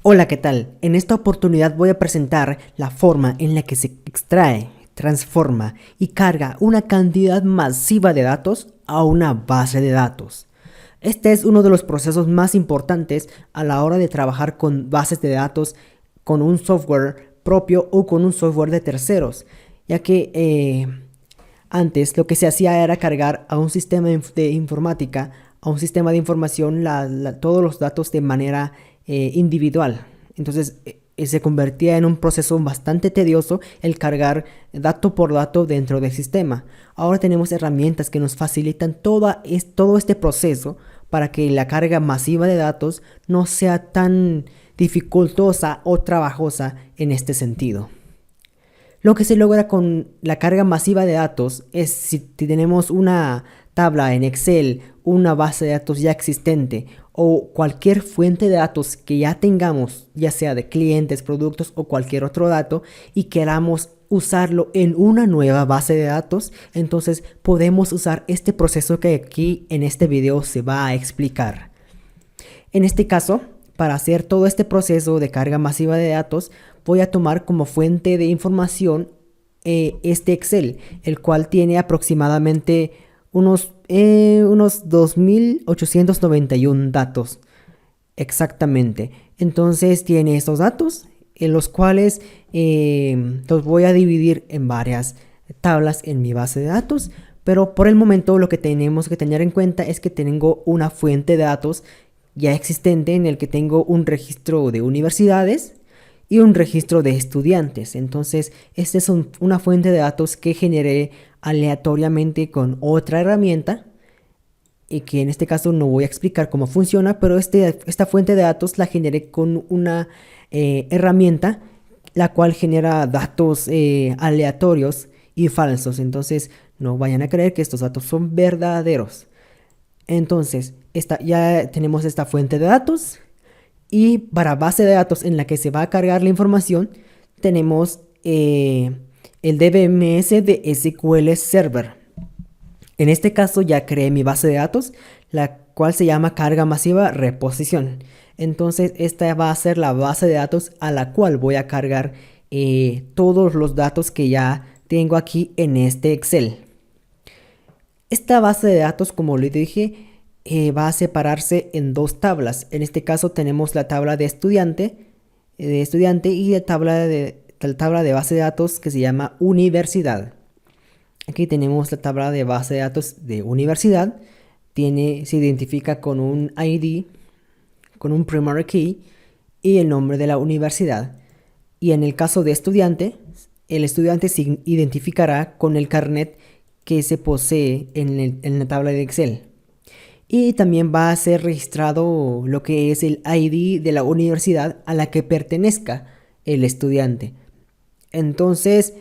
Hola, ¿qué tal? En esta oportunidad voy a presentar la forma en la que se extrae, transforma y carga una cantidad masiva de datos a una base de datos. Este es uno de los procesos más importantes a la hora de trabajar con bases de datos con un software propio o con un software de terceros, ya que antes lo que se hacía era cargar a un sistema de informática, a un sistema de información, todos los datos de manera individual. Entonces se convertía en un proceso bastante tedioso el cargar dato por dato dentro del sistema. Ahora tenemos herramientas que nos facilitan todo este proceso para que la carga masiva de datos no sea tan dificultosa o trabajosa en este sentido. Lo que se logra con la carga masiva de datos es si tenemos una tabla en Excel, una base de datos ya existente o cualquier fuente de datos que ya tengamos, ya sea de clientes, productos o cualquier otro dato, y queramos usarlo en una nueva base de datos, entonces podemos usar este proceso que aquí en este video se va a explicar. En este caso, para hacer todo este proceso de carga masiva de datos, voy a tomar como fuente de información este Excel, el cual tiene aproximadamente unos 2891 datos. Exactamente. Entonces tiene estos datos, en los cuales los voy a dividir en varias tablas en mi base de datos. Pero por el momento lo que tenemos que tener en cuenta es que tengo una fuente de datos ya existente en el que tengo un registro de universidades y un registro de estudiantes. Entonces, esta es una fuente de datos que generé aleatoriamente con otra herramienta y que en este caso no voy a explicar cómo funciona, pero esta fuente de datos la generé con una herramienta la cual genera datos aleatorios y falsos. Entonces, no vayan a creer que estos datos son verdaderos. Entonces, ya tenemos esta fuente de datos y para base de datos en la que se va a cargar la información tenemos el DBMS de SQL Server. En este caso ya creé mi base de datos, la cual se llama carga masiva reposición. Entonces esta va a ser la base de datos a la cual voy a cargar todos los datos que ya tengo aquí en este Excel. Esta base de datos, como les dije, va a separarse en dos tablas. En este caso tenemos la tabla de estudiante y la tabla de base de datos que se llama universidad. Aquí tenemos la tabla de base de datos de universidad. Se identifica con un ID, con un primary key y el nombre de la universidad. Y en el caso de estudiante, el estudiante se identificará con el carnet que se posee en la tabla de Excel. Y también va a ser registrado lo que es el ID de la universidad a la que pertenezca el estudiante. Entonces,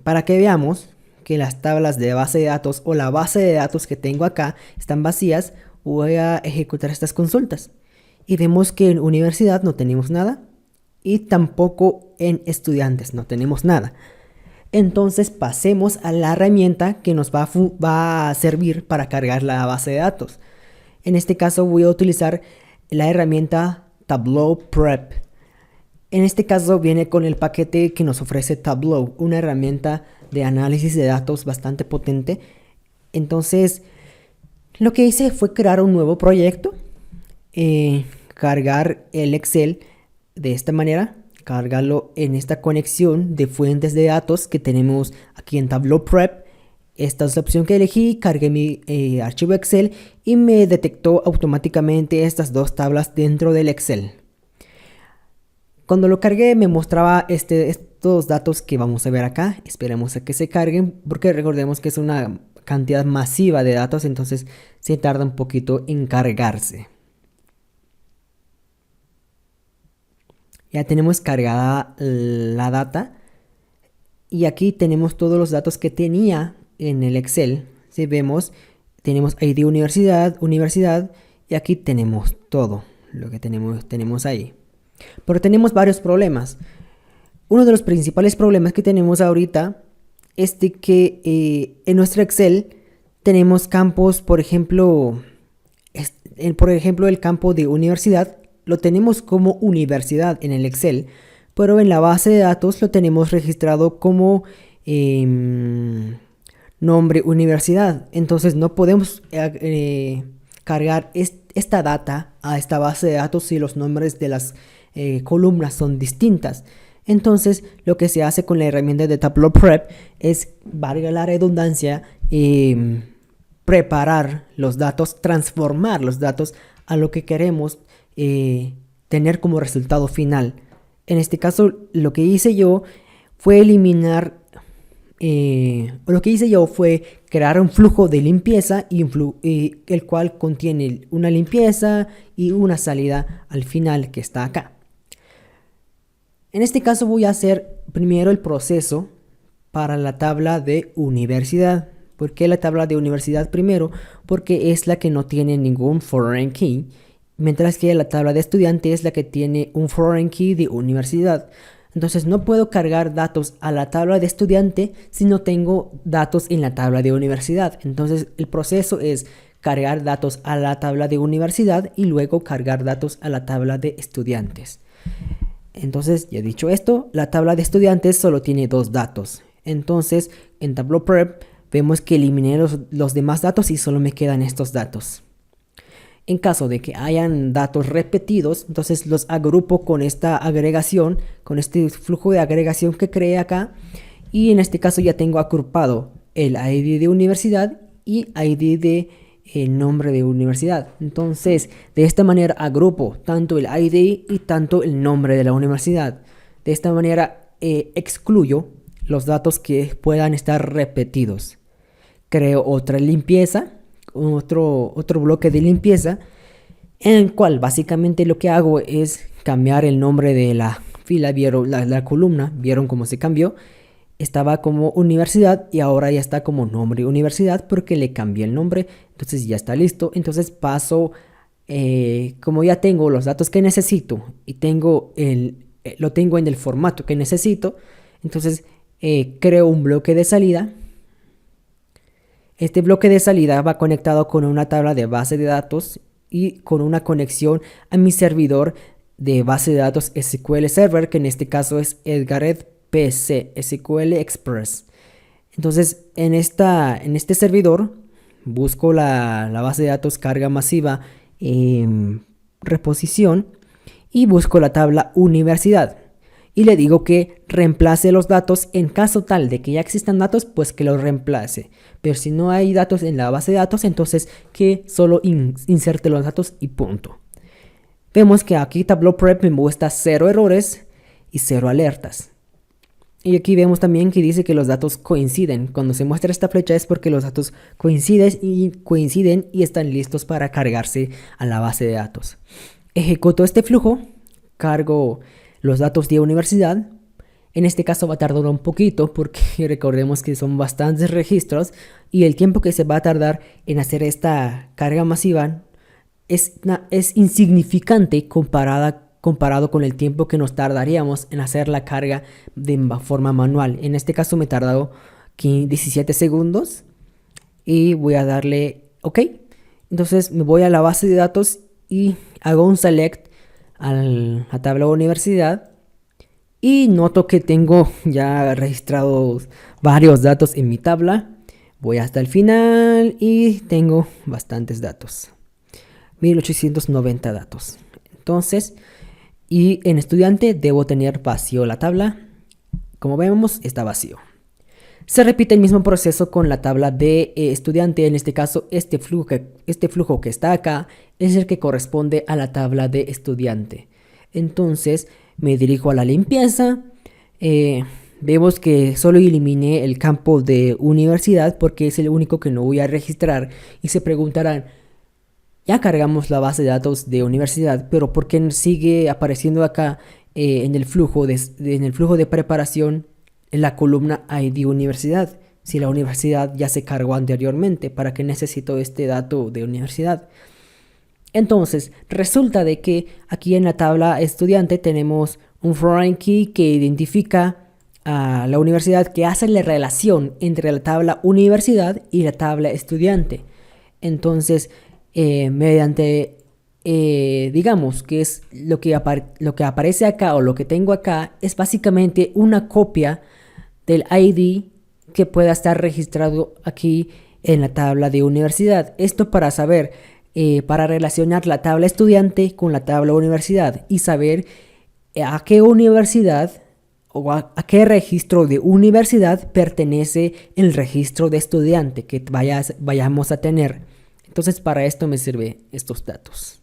para que veamos que las tablas de base de datos o la base de datos que tengo acá están vacías, voy a ejecutar estas consultas. Y vemos que en universidad no tenemos nada y tampoco en estudiantes no tenemos nada. Entonces pasemos a la herramienta que nos va a servir para cargar la base de datos. En este caso voy a utilizar la herramienta Tableau Prep. En este caso viene con el paquete que nos ofrece Tableau, una herramienta de análisis de datos bastante potente. Entonces lo que hice fue crear un nuevo proyecto, cargar el Excel de esta manera, cargarlo en esta conexión de fuentes de datos que tenemos aquí en Tableau Prep. Esta es la opción que elegí, cargué mi archivo Excel y me detectó automáticamente estas dos tablas dentro del Excel. Cuando lo cargué me mostraba estos datos que vamos a ver acá. Esperemos a que se carguen porque recordemos que es una cantidad masiva de datos, entonces se tarda un poquito en cargarse. Ya tenemos cargada la data y aquí tenemos todos los datos que tenía en el Excel. Si vemos, tenemos ID universidad y aquí tenemos todo lo que tenemos ahí. Pero tenemos varios problemas. Uno de los principales problemas que tenemos ahorita es de que en nuestro Excel tenemos campos, por ejemplo, el campo de universidad lo tenemos como universidad en el Excel, pero en la base de datos lo tenemos registrado como nombre universidad. Entonces no podemos cargar esta data a esta base de datos si los nombres de las columnas son distintas. Entonces lo que se hace con la herramienta de Tableau Prep es, valga la redundancia, preparar los datos, transformar los datos a lo que queremos tener como resultado final. En este caso lo que hice yo fue crear un flujo de limpieza el cual contiene una limpieza y una salida al final que está acá. En este caso voy a hacer primero el proceso para la tabla de universidad. ¿Por qué la tabla de universidad primero? Porque es la que no tiene ningún foreign key, mientras que la tabla de estudiante es la que tiene un foreign key de universidad. Entonces no puedo cargar datos a la tabla de estudiante si no tengo datos en la tabla de universidad. Entonces el proceso es cargar datos a la tabla de universidad y luego cargar datos a la tabla de estudiantes. Entonces, ya dicho esto, la tabla de estudiantes solo tiene 2 datos. Entonces, en Tableau Prep vemos que eliminé los demás datos y solo me quedan estos datos. En caso de que hayan datos repetidos, entonces los agrupo con esta agregación, con este flujo de agregación que creé acá. Y en este caso ya tengo agrupado el ID de universidad y ID de nombre de universidad. Entonces, de esta manera agrupo tanto el ID y tanto el nombre de la universidad. De esta manera excluyo los datos que puedan estar repetidos. Creo otra limpieza, otro bloque de limpieza, en el cual básicamente lo que hago es cambiar el nombre de la fila. Vieron la columna, vieron cómo se cambió. Estaba como universidad y ahora ya está como nombre universidad porque le cambié el nombre. Entonces ya está listo. Entonces paso, como ya tengo los datos que necesito y lo tengo en el formato que necesito, entonces creo un bloque de salida. Este bloque de salida va conectado con una tabla de base de datos y con una conexión a mi servidor de base de datos SQL Server, que en este caso es Edgaret PC SQL Express. Entonces en este servidor busco la base de datos carga masiva reposición y busco la tabla universidad. Y le digo que reemplace los datos en caso tal de que ya existan datos, pues que los reemplace. Pero si no hay datos en la base de datos, entonces que solo inserte los datos y punto. Vemos que aquí Tableau Prep me muestra 0 errores y 0 alertas. Y aquí vemos también que dice que los datos coinciden. Cuando se muestra esta flecha es porque los datos coinciden y están listos para cargarse a la base de datos. Ejecuto este flujo, cargo los datos de universidad. En este caso va a tardar un poquito porque recordemos que son bastantes registros y el tiempo que se va a tardar en hacer esta carga masiva es insignificante comparado con el tiempo que nos tardaríamos en hacer la carga de forma manual. En este caso me he tardado 17 segundos y voy a darle OK. Entonces me voy a la base de datos y hago un select a la tabla universidad y noto que tengo ya registrados varios datos en mi tabla. Voy hasta el final y tengo bastantes datos, 1890 datos. Entonces, y en estudiante debo tener vacío la tabla. Como vemos, está vacío. Se repite el mismo proceso con la tabla de estudiante. En este caso, este flujo que está acá es el que corresponde a la tabla de estudiante. Entonces me dirijo a la limpieza. Vemos que solo eliminé el campo de universidad porque es el único que no voy a registrar. Y se preguntarán, ya cargamos la base de datos de universidad, pero ¿por qué sigue apareciendo acá en el flujo de preparación en la columna ID universidad? Si la universidad ya se cargó anteriormente, ¿para qué necesito este dato de universidad? Entonces, resulta de que aquí en la tabla estudiante tenemos un foreign key que identifica a la universidad, que hace la relación entre la tabla universidad y la tabla estudiante. Entonces, mediante digamos que es lo que aparece acá o lo que tengo acá es básicamente una copia del ID que pueda estar registrado aquí en la tabla de universidad. Esto para saber, para relacionar la tabla estudiante con la tabla universidad y saber a qué universidad o a qué registro de universidad pertenece el registro de estudiante que vayamos a tener. Entonces para esto me sirven estos datos.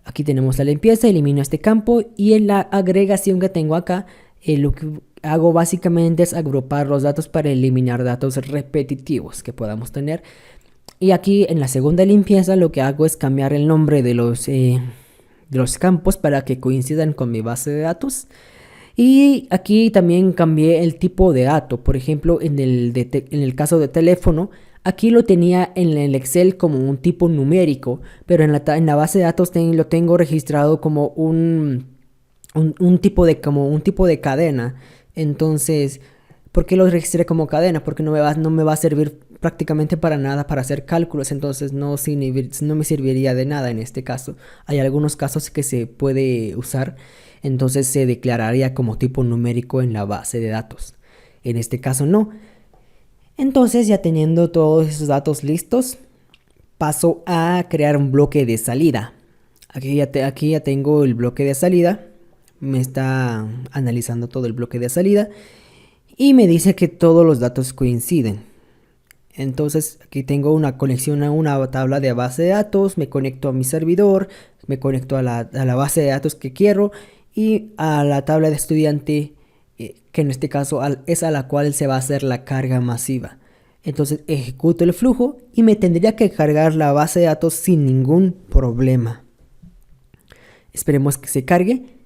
Aquí tenemos la limpieza, elimino este campo y en la agregación que tengo acá, lo que hago básicamente es agrupar los datos para eliminar datos repetitivos que podamos tener. Y aquí en la segunda limpieza lo que hago es cambiar el nombre de los campos para que coincidan con mi base de datos. Y aquí también cambié el tipo de dato. Por ejemplo, en el caso de teléfono, aquí lo tenía en el Excel como un tipo numérico, pero en la base de datos lo tengo registrado como un tipo de cadena. Entonces, ¿por qué lo registré como cadena? Porque no me va a servir prácticamente para nada para hacer cálculos, entonces no me serviría de nada en este caso. Hay algunos casos que se puede usar, entonces se declararía como tipo numérico en la base de datos. En este caso no. Entonces, ya teniendo todos esos datos listos, paso a crear un bloque de salida. Aquí ya tengo el bloque de salida. Me está analizando todo el bloque de salida y me dice que todos los datos coinciden. Entonces aquí tengo una conexión a una tabla de base de datos, me conecto a mi servidor, me conecto a la base de datos que quiero y a la tabla de estudiante, que en este caso es a la cual se va a hacer la carga masiva. Entonces ejecuto el flujo y me tendría que cargar la base de datos sin ningún problema. Esperemos que se cargue.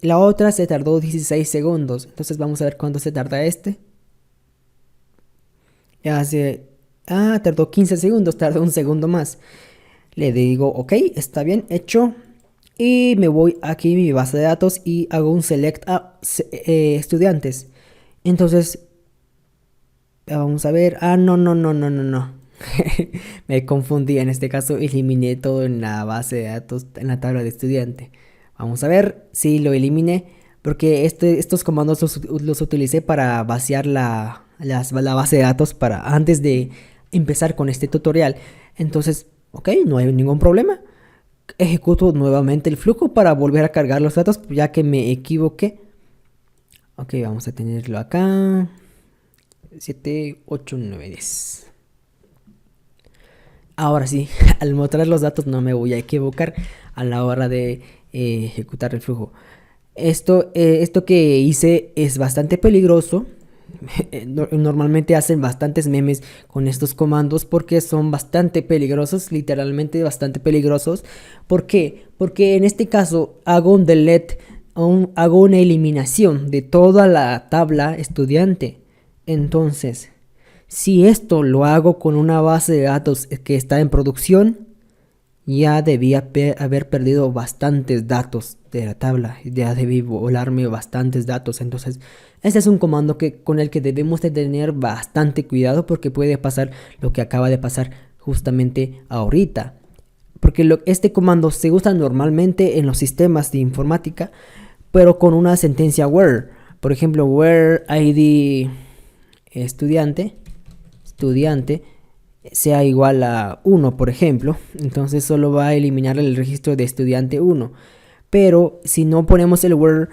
La otra se tardó 16 segundos. Entonces vamos a ver cuánto se tarda este. Tardó 15 segundos, tardó un segundo más. Le digo, ok, está bien, hecho. Y me voy aquí a mi base de datos y hago un select a estudiantes. Entonces, vamos a ver. No. Me confundí, en este caso eliminé todo en la base de datos, en la tabla de estudiante. Vamos a ver si lo eliminé, porque estos comandos los utilicé para vaciar la base de datos para antes de empezar con este tutorial. Entonces, ok, no hay ningún problema. Ejecuto nuevamente el flujo para volver a cargar los datos, ya que me equivoqué. Ok, vamos a tenerlo acá. 7, 8, 9, 10. Ahora sí, al mostrar los datos no me voy a equivocar a la hora de ejecutar el flujo. Esto que hice es bastante peligroso. Normalmente hacen bastantes memes con estos comandos porque son bastante peligrosos, literalmente bastante peligrosos. ¿Por qué? Porque en este caso hago un delete, hago una eliminación de toda la tabla estudiante. Entonces, si esto lo hago con una base de datos que está en producción, ya debía haber perdido bastantes datos de la tabla. Ya debí volarme bastantes datos. Entonces, este es un comando con el que debemos de tener bastante cuidado porque puede pasar lo que acaba de pasar justamente ahorita. Porque este comando se usa normalmente en los sistemas de informática, pero con una sentencia where. Por ejemplo, where id estudiante sea igual a 1, por ejemplo, entonces solo va a eliminar el registro de estudiante 1. Pero si no ponemos el where,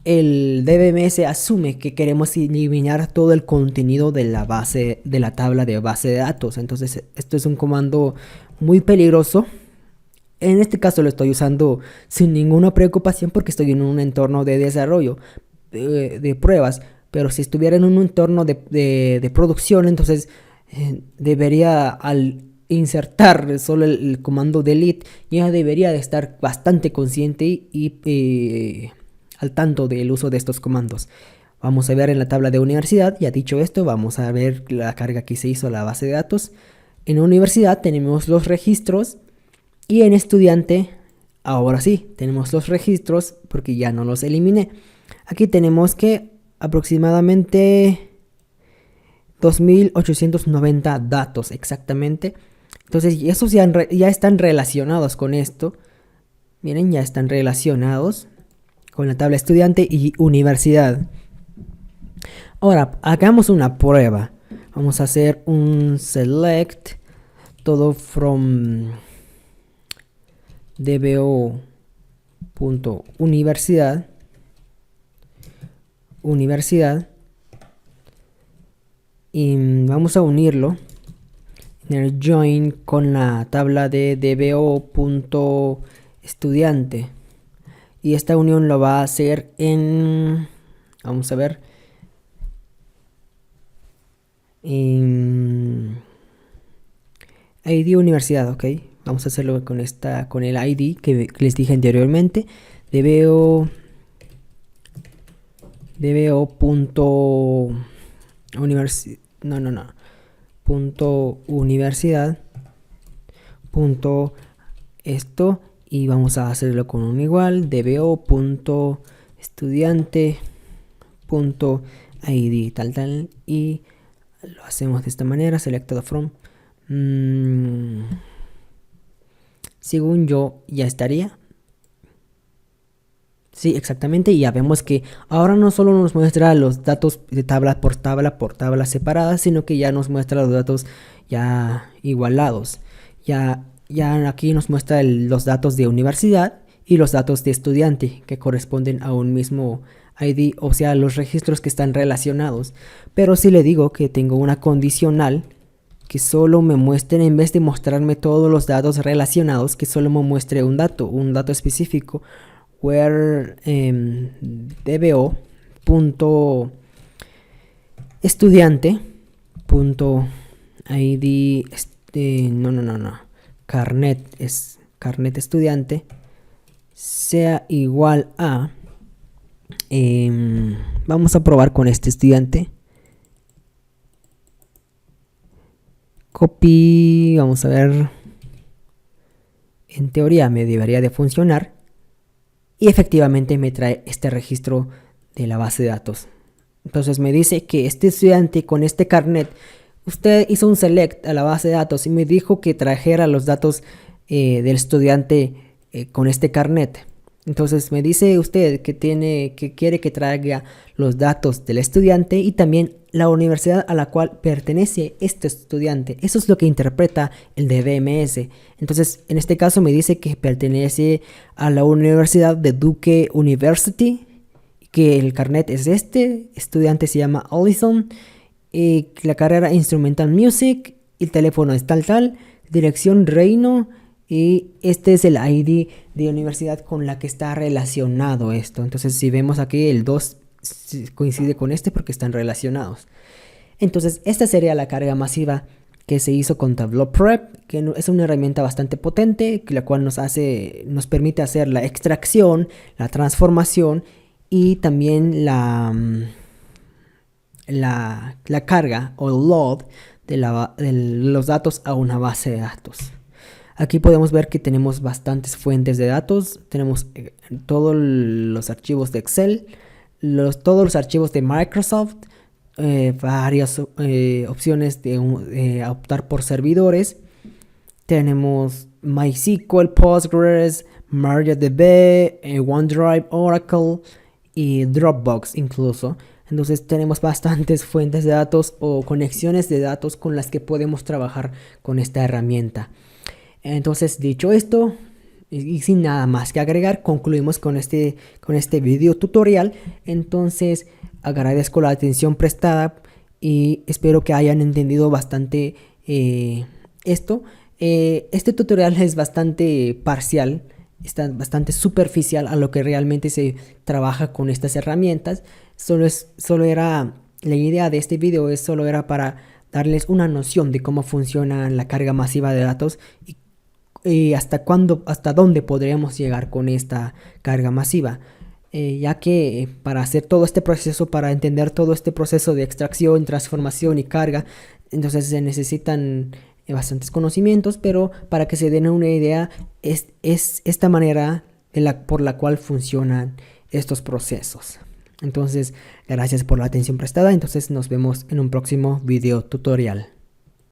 el DBMS asume que queremos eliminar todo el contenido de la tabla de base de datos. Entonces esto es un comando muy peligroso. En este caso lo estoy usando sin ninguna preocupación porque estoy en un entorno de desarrollo de pruebas. Pero si estuviera en un entorno de producción, entonces debería, al insertar solo el comando delete, ya debería de estar bastante consciente y al tanto del uso de estos comandos. Vamos a ver en la tabla de universidad. Ya dicho esto, vamos a ver la carga que se hizo a la base de datos. En universidad tenemos los registros y en estudiante, ahora sí, tenemos los registros porque ya no los eliminé. Aquí tenemos que aproximadamente 2890 datos exactamente. Entonces, esos ya están relacionados con esto. Miren, ya están relacionados con la tabla estudiante y universidad. Ahora, hagamos una prueba. Vamos a hacer un select todo from dbo.universidad universidad y vamos a unirlo en el join con la tabla de dbo.estudiante y esta unión lo va a hacer en, vamos a ver, en ID universidad, ok. Vamos a hacerlo con el ID que les dije anteriormente. dbo punto punto universidad punto esto y vamos a hacerlo con un igual dbo punto estudiante punto id tal y lo hacemos de esta manera, selected from. Según yo ya estaría. Sí, exactamente, y ya vemos que ahora no solo nos muestra los datos de tabla por tabla separadas, sino que ya nos muestra los datos ya igualados. Ya aquí nos muestra los datos de universidad y los datos de estudiante que corresponden a un mismo ID, o sea, los registros que están relacionados. Pero si le digo que tengo una condicional que solo me muestren, en vez de mostrarme todos los datos relacionados, que solo me muestre un dato específico, where dbo punto estudiante punto id carnet es carnet estudiante sea igual a vamos a probar con este estudiante. Copy, vamos a ver, en teoría me debería de funcionar. Y efectivamente me trae este registro de la base de datos. Entonces me dice que este estudiante con este carnet, usted hizo un select a la base de datos y me dijo que trajera los datos del estudiante con este carnet. Entonces me dice usted que quiere que traiga los datos del estudiante y también la universidad a la cual pertenece este estudiante. Eso es lo que interpreta el DBMS. Entonces en este caso me dice que pertenece a la Universidad de Duke University, que el carnet es este, estudiante se llama Allison, la carrera Instrumental Music, el teléfono es tal, dirección Reino. Y este es el ID de universidad con la que está relacionado esto. Entonces si vemos aquí el 2 coincide con este porque están relacionados. Entonces esta sería la carga masiva que se hizo con Tableau Prep, que es una herramienta bastante potente, la cual nos permite hacer la extracción, la transformación y también la carga o load de los datos a una base de datos. Aquí podemos ver que tenemos bastantes fuentes de datos. Tenemos todos los archivos de Excel, todos los archivos de Microsoft, varias opciones de optar por servidores. Tenemos MySQL, Postgres, MariaDB, OneDrive, Oracle y Dropbox incluso. Entonces tenemos bastantes fuentes de datos o conexiones de datos con las que podemos trabajar con esta herramienta. Entonces, dicho esto, y sin nada más que agregar, concluimos con este video tutorial. Entonces, agradezco la atención prestada y espero que hayan entendido bastante esto. Este tutorial es bastante parcial, está bastante superficial a lo que realmente se trabaja con estas herramientas. La idea de este video solo era para darles una noción de cómo funciona la carga masiva de datos y hasta dónde podríamos llegar con esta carga masiva, ya que para hacer todo este proceso, para entender todo este proceso de extracción, transformación y carga, entonces se necesitan bastantes conocimientos, pero para que se den una idea es esta manera por la cual funcionan estos procesos. Entonces, gracias por la atención prestada. Entonces nos vemos en un próximo video tutorial.